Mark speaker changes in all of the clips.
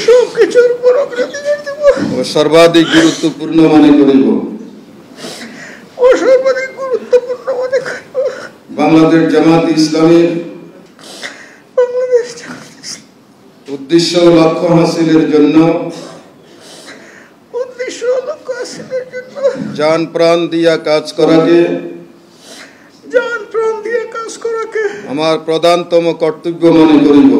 Speaker 1: সবকিছুর উপর অগ্রাধিকার দেব
Speaker 2: ও সর্বাধিক গুরুত্বপূর্ণ মনে করিব বাংলাদেশ জামাত ইসলামীর উদ্দেশ্য ও লক্ষ্য হাসিলের জন্য জান প্রাণ দিয়া কাজ করাকে আমার প্রধানতম কর্তব্য মনে করিব।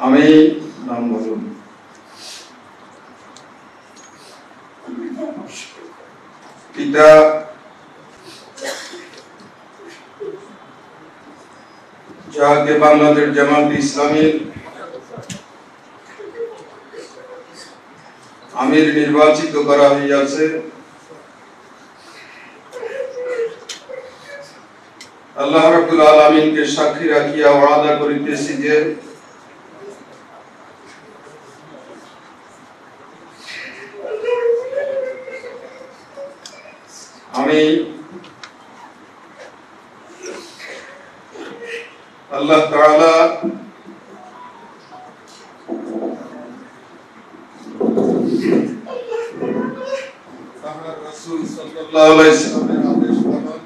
Speaker 2: আমি নাম বলুন পিতা যাকে বাংলাদেশ জামাত ইসলামীর আমির নির্বাচিত করা হইয়াছে, আল্লাহ রাব্বুল আলামিনকে সাক্ষী রাখিয়া ওয়াদা করিতেছি যে আমি আল্লাহ তাআলা তাহার রাসূল সাল্লাল্লাহু আলাইহি ওয়াসাল্লামের আদেশ পালন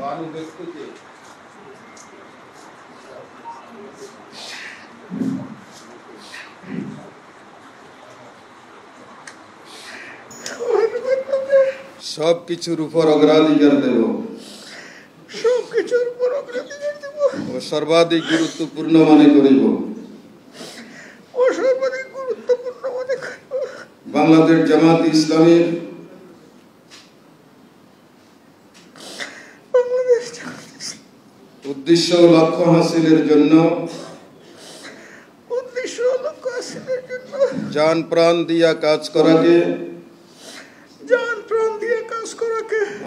Speaker 2: অনুব্যক্তিকে সবকিছুর উপর অগ্রাধিকার দেব ও সর্বাধিক গুরুত্বপূর্ণ মনে করিব বাংলাদেশ জামাত ইসলামীর উদ্দেশ্য ও লক্ষ্য হাসিলের জন্য জান প্রাণ দিয়া কাজ করাকে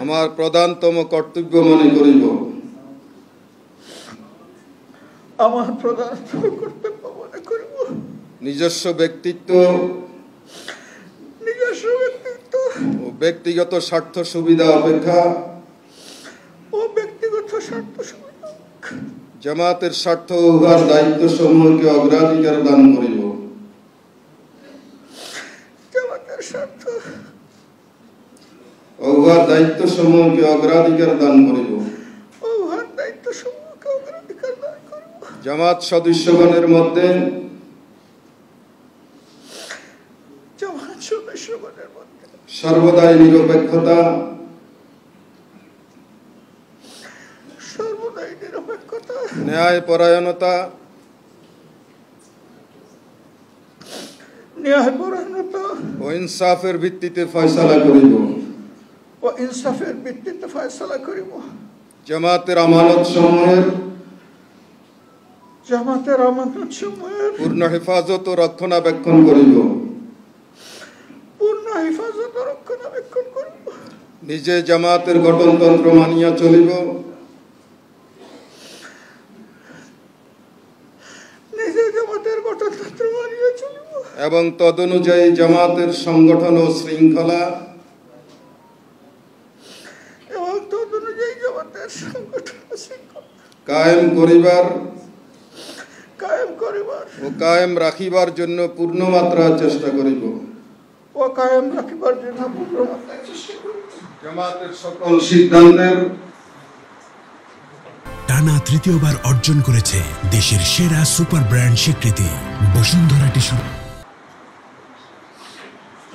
Speaker 2: আমার প্রধানতম কর্তব্য মনে করিব। নিজস্ব ব্যক্তিত্ব ও ব্যক্তিগত স্বার্থ সুবিধা অপেক্ষা জামাতের স্বার্থ ও উহার দায়িত্ব সমূহকে অগ্রাধিকার দান করিব। উহার দায়িত্ব সমূহকে অগ্রাধিকার দান করিব। জামাত সদস্যগণের মধ্যে সর্বদাই নিরপেক্ষতা ন্যায় পরায়ণতা ও ইনসাফের ভিত্তিতে ফয়সালা করিব। জামাতের আমানত সমূহের পূর্ণ হেফাজত ও রক্ষণাবেক্ষণ করিব। নিজে জামাতের গঠনতন্ত্র মানিয়া চলিব এবং তদনুযায়ী জামাতের সংগঠন ও শৃঙ্খলা কায়েম করিবার ও কায়েম রাখিবার জন্য পূর্ণমাত্রা চেষ্টা করিব। জামাতের সকল সিদ্ধান্তের
Speaker 3: টানা তৃতীয়বার অর্জন করেছে দেশের সেরা সুপার ব্র্যান্ড স্বীকৃতি বসুন্ধরা টিস্যু।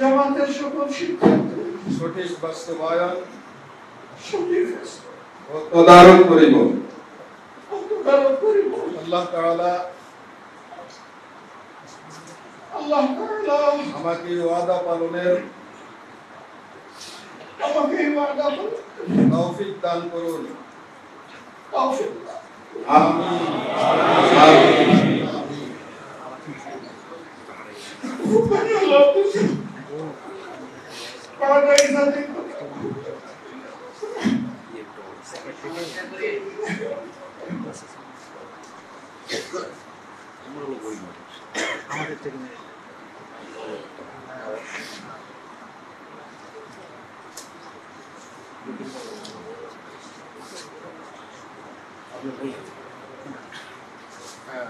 Speaker 1: জামাতের সকল সিদ্ধান্তের
Speaker 2: সঠিক বাস্তবায়ন ও তদারক করিব। আল্লাহ তাআলা আমাকে ওয়াদা পালনের তৌফিক দান করুন। আমিন। হ্যাঁ